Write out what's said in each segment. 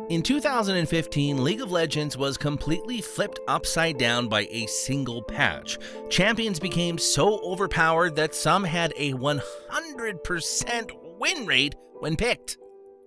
In 2015, League of Legends was completely flipped upside down by a single patch. Champions became so overpowered that some had a 100% win rate when picked,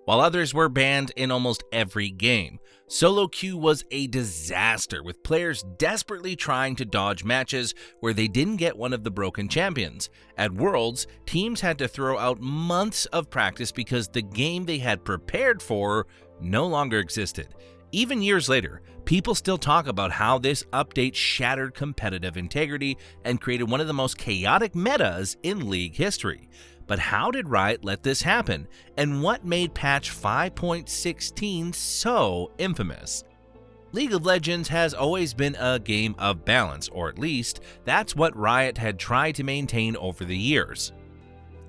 while others were banned in almost every game. Solo queue was a disaster, with players desperately trying to dodge matches where they didn't get one of the broken champions. At Worlds, teams had to throw out months of practice because the game they had prepared for no longer existed. Even years later, people still talk about how this update shattered competitive integrity and created one of the most chaotic metas in League history. But how did Riot let this happen, and what made patch 5.16 so infamous? League of Legends has always been a game of balance, or at least that's what Riot had tried to maintain over the years.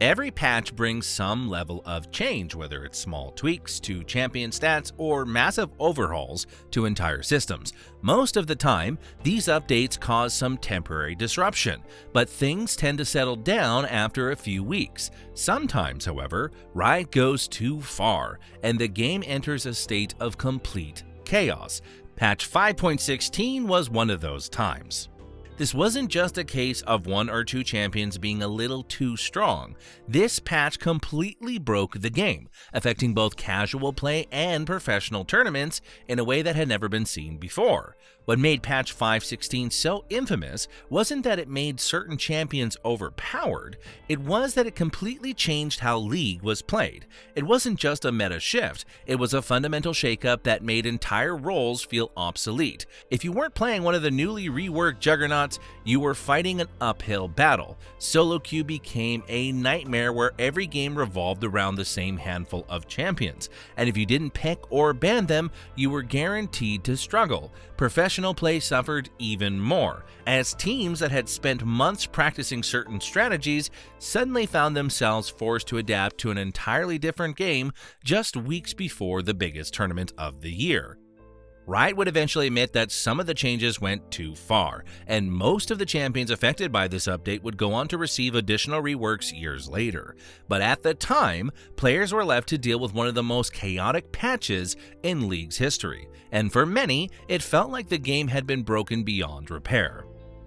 Every patch brings some level of change, whether it's small tweaks to champion stats or massive overhauls to entire systems. Most of the time, these updates cause some temporary disruption, but things tend to settle down after a few weeks. Sometimes, however, Riot goes too far, and the game enters a state of complete chaos. Patch 5.16 was one of those times. This wasn't just a case of one or two champions being a little too strong. This patch completely broke the game, affecting both casual play and professional tournaments in a way that had never been seen before. What made patch 5.16 so infamous wasn't that it made certain champions overpowered, it was that it completely changed how League was played. It wasn't just a meta shift, it was a fundamental shakeup that made entire roles feel obsolete. If you weren't playing one of the newly reworked juggernauts, you were fighting an uphill battle. Solo queue became a nightmare where every game revolved around the same handful of champions, and if you didn't pick or ban them, you were guaranteed to struggle. Professional play suffered even more, as teams that had spent months practicing certain strategies suddenly found themselves forced to adapt to an entirely different game just weeks before the biggest tournament of the year. Riot would eventually admit that some of the changes went too far, and most of the champions affected by this update would go on to receive additional reworks years later. But at the time, players were left to deal with one of the most chaotic patches in League's history, and for many, it felt like the game had been broken beyond repair.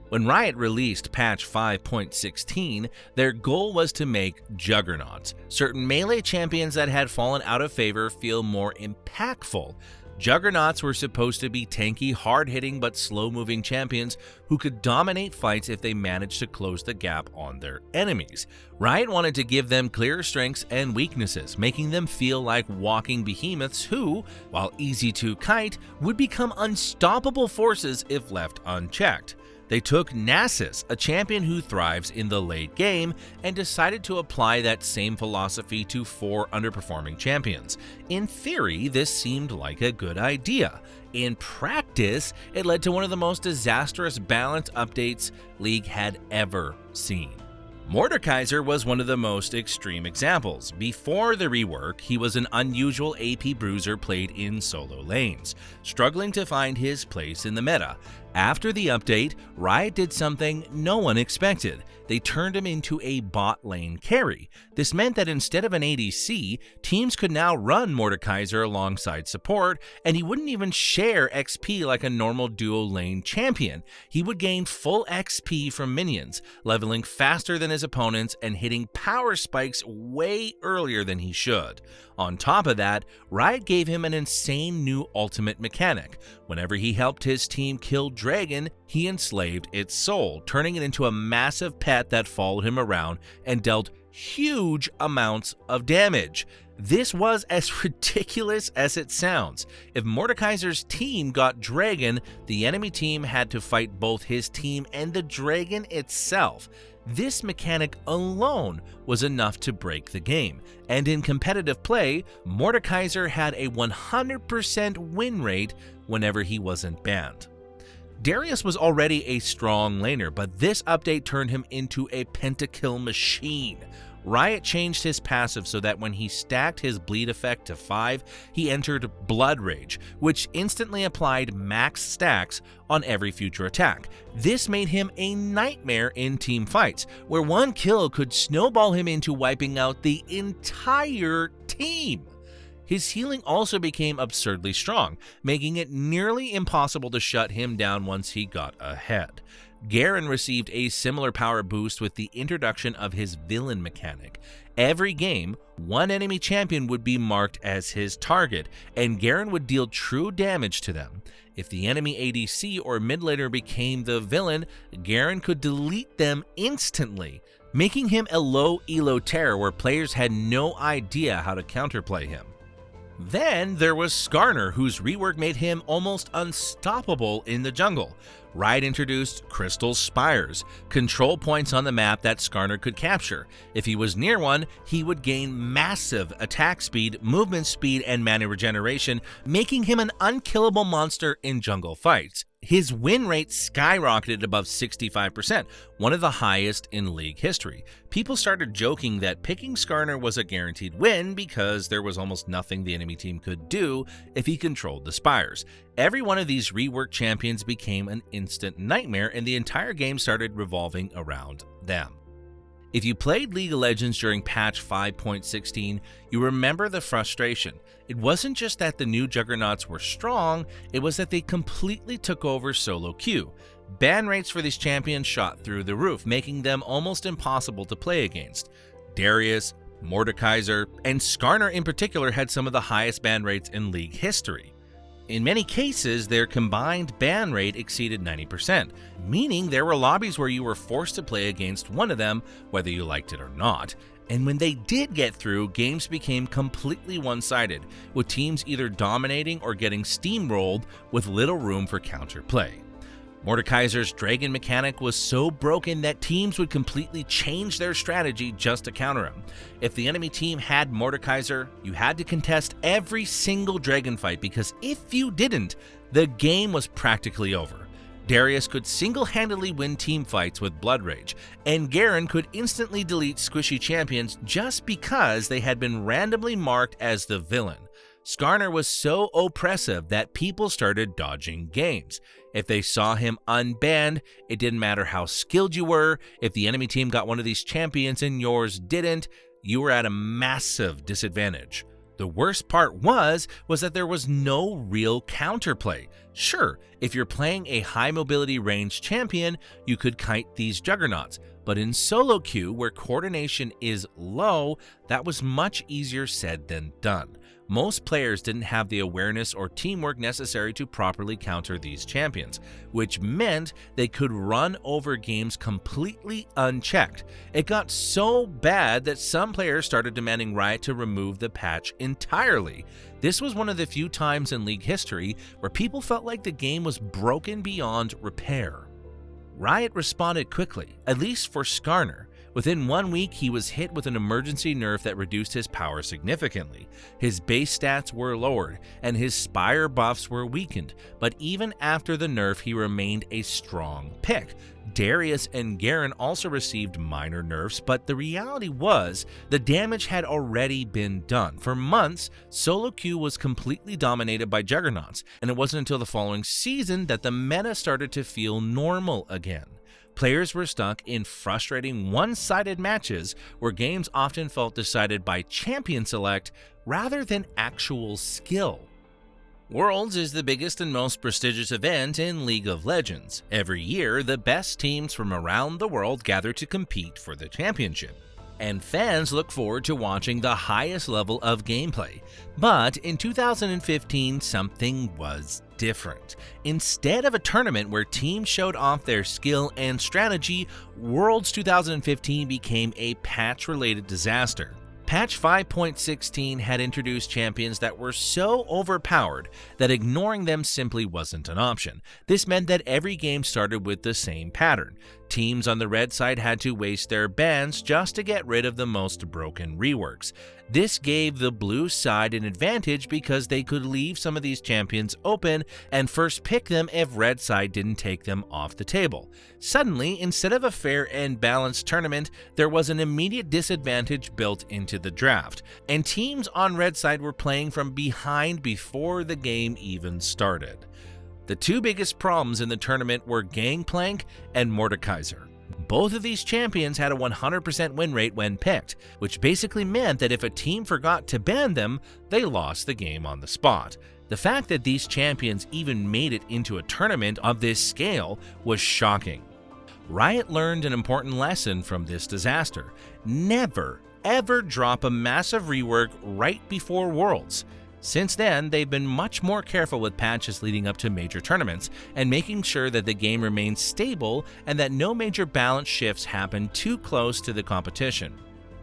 When Riot released patch 5.16, their goal was to make juggernauts, certain melee champions that had fallen out of favor, feel more impactful. Juggernauts were supposed to be tanky, hard-hitting but slow-moving champions who could dominate fights if they managed to close the gap on their enemies. Riot wanted to give them clear strengths and weaknesses, making them feel like walking behemoths who, while easy to kite, would become unstoppable forces if left unchecked. They took Nasus, a champion who thrives in the late game, and decided to apply that same philosophy to 4 underperforming champions. In theory, this seemed like a good idea. In practice, it led to one of the most disastrous balance updates League had ever seen. Mordekaiser was one of the most extreme examples. Before the rework, he was an unusual AP bruiser played in solo lanes, struggling to find his place in the meta. After the update, Riot did something no one expected. They turned him into a bot lane carry. This meant that instead of an ADC, teams could now run Mordekaiser alongside support, and he wouldn't even share XP like a normal duo lane champion. He would gain full XP from minions, leveling faster than his opponents and hitting power spikes way earlier than he should. On top of that, Riot gave him an insane new ultimate mechanic. Whenever he helped his team kill Dragon, he enslaved its soul, turning it into a massive pet that followed him around and dealt huge amounts of damage. This was as ridiculous as it sounds. If Mordekaiser's team got Dragon, the enemy team had to fight both his team and the Dragon itself. This mechanic alone was enough to break the game, and in competitive play, Mordekaiser had a 100% win rate whenever he wasn't banned. Darius was already a strong laner, but this update turned him into a pentakill machine. Riot changed his passive so that when he stacked his bleed effect to 5, he entered Blood Rage, which instantly applied max stacks on every future attack. This made him a nightmare in team fights, where one kill could snowball him into wiping out the entire team. His healing also became absurdly strong, making it nearly impossible to shut him down once he got ahead. Garen received a similar power boost with the introduction of his villain mechanic. Every game, one enemy champion would be marked as his target, and Garen would deal true damage to them. If the enemy ADC or mid laner became the villain, Garen could delete them instantly, making him a low elo terror where players had no idea how to counterplay him. Then there was Skarner, whose rework made him almost unstoppable in the jungle. Riot introduced Crystal Spires, control points on the map that Skarner could capture. If he was near one, he would gain massive attack speed, movement speed, and mana regeneration, making him an unkillable monster in jungle fights. His win rate skyrocketed above 65%, one of the highest in League history. People started joking that picking Skarner was a guaranteed win because there was almost nothing the enemy team could do if he controlled the Spires. Every one of these reworked champions became an instant nightmare, and the entire game started revolving around them. If you played League of Legends during patch 5.16, you remember the frustration. It wasn't just that the new juggernauts were strong, it was that they completely took over solo queue. Ban rates for these champions shot through the roof, making them almost impossible to play against. Darius, Mordekaiser, and Skarner in particular had some of the highest ban rates in League history. In many cases, their combined ban rate exceeded 90%, meaning there were lobbies where you were forced to play against one of them, whether you liked it or not. And when they did get through, games became completely one-sided, with teams either dominating or getting steamrolled with little room for counterplay. Mordekaiser's dragon mechanic was so broken that teams would completely change their strategy just to counter him. If the enemy team had Mordekaiser, you had to contest every single dragon fight, because if you didn't, the game was practically over. Darius could single-handedly win team fights with Blood Rage, and Garen could instantly delete squishy champions just because they had been randomly marked as the villain. Skarner was so oppressive that people started dodging games. If they saw him unbanned, it didn't matter how skilled you were. If the enemy team got one of these champions and yours didn't, you were at a massive disadvantage. The worst part was that there was no real counterplay. Sure, if you're playing a high mobility range champion, you could kite these juggernauts, but in solo queue, where coordination is low, that was much easier said than done. Most players didn't have the awareness or teamwork necessary to properly counter these champions, which meant they could run over games completely unchecked. It got so bad that some players started demanding Riot to remove the patch entirely. This was one of the few times in League history where people felt like the game was broken beyond repair. Riot responded quickly, at least for Skarner. Within 1 week, he was hit with an emergency nerf that reduced his power significantly. His base stats were lowered, and his Spire buffs were weakened, but even after the nerf, he remained a strong pick. Darius and Garen also received minor nerfs, but the reality was the damage had already been done. For months, solo queue was completely dominated by juggernauts, and it wasn't until the following season that the meta started to feel normal again. Players were stuck in frustrating one-sided matches where games often felt decided by champion select rather than actual skill. Worlds is the biggest and most prestigious event in League of Legends. Every year, the best teams from around the world gather to compete for the championship, and fans look forward to watching the highest level of gameplay. But in 2015, something was different. Instead of a tournament where teams showed off their skill and strategy, Worlds 2015 became a patch-related disaster. Patch 5.16 had introduced champions that were so overpowered that ignoring them simply wasn't an option. This meant that every game started with the same pattern. Teams on the red side had to waste their bans just to get rid of the most broken reworks. This gave the blue side an advantage because they could leave some of these champions open and first pick them if red side didn't take them off the table. Suddenly, instead of a fair and balanced tournament, there was an immediate disadvantage built into the draft, and teams on red side were playing from behind before the game even started. The two biggest problems in the tournament were Gangplank and Mordekaiser. Both of these champions had a 100% win rate when picked, which basically meant that if a team forgot to ban them, they lost the game on the spot. The fact that these champions even made it into a tournament of this scale was shocking. Riot learned an important lesson from this disaster. Never, ever drop a massive rework right before Worlds. Since then, they've been much more careful with patches leading up to major tournaments and making sure that the game remains stable and that no major balance shifts happen too close to the competition.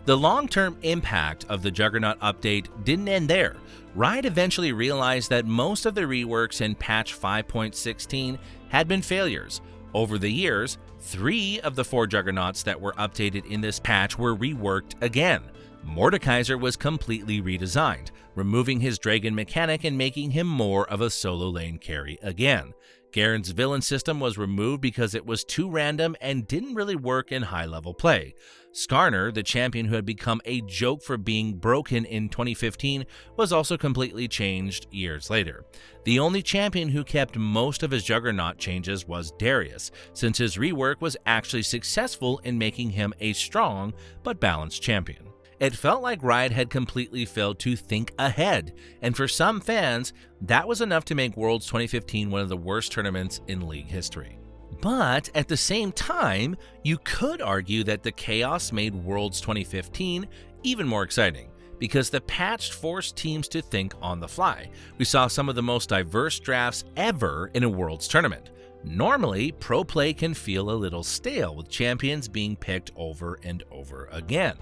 The long-term impact of the Juggernaut update didn't end there. Riot eventually realized that most of the reworks in patch 5.16 had been failures. Over the years, 3 of the 4 Juggernauts that were updated in this patch were reworked again. Mordekaiser was completely redesigned, removing his dragon mechanic and making him more of a solo lane carry again. Garen's villain system was removed because it was too random and didn't really work in high-level play. Skarner, the champion who had become a joke for being broken in 2015, was also completely changed years later. The only champion who kept most of his Juggernaut changes was Darius, since his rework was actually successful in making him a strong but balanced champion. It felt like Riot had completely failed to think ahead, and for some fans, that was enough to make Worlds 2015 one of the worst tournaments in League history. But at the same time, you could argue that the chaos made Worlds 2015 even more exciting, because the patch forced teams to think on the fly. We saw some of the most diverse drafts ever in a Worlds tournament. Normally, pro play can feel a little stale with champions being picked over and over again.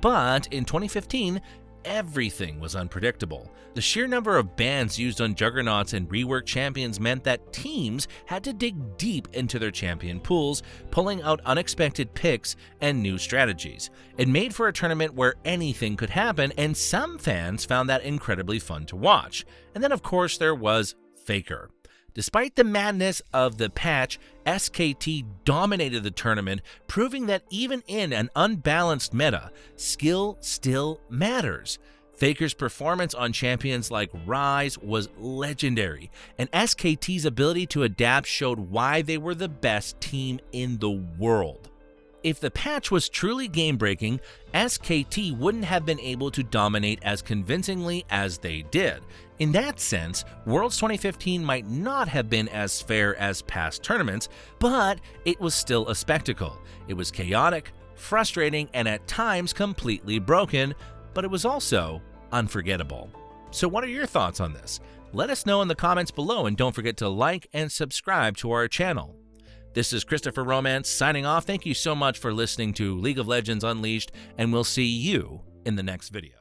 But in 2015, everything was unpredictable. The sheer number of bans used on Juggernauts and rework champions meant that teams had to dig deep into their champion pools, pulling out unexpected picks and new strategies. It made for a tournament where anything could happen, and some fans found that incredibly fun to watch. And then of course there was Faker. Despite the madness of the patch, SKT dominated the tournament, proving that even in an unbalanced meta, skill still matters. Faker's performance on champions like Ryze was legendary, and SKT's ability to adapt showed why they were the best team in the world. If the patch was truly game-breaking, SKT wouldn't have been able to dominate as convincingly as they did. In that sense, Worlds 2015 might not have been as fair as past tournaments, but it was still a spectacle. It was chaotic, frustrating, and at times completely broken, but it was also unforgettable. So what are your thoughts on this? Let us know in the comments below, and don't forget to like and subscribe to our channel. This is Christopher Romance signing off. Thank you so much for listening to League of Legends Unleashed, and we'll see you in the next video.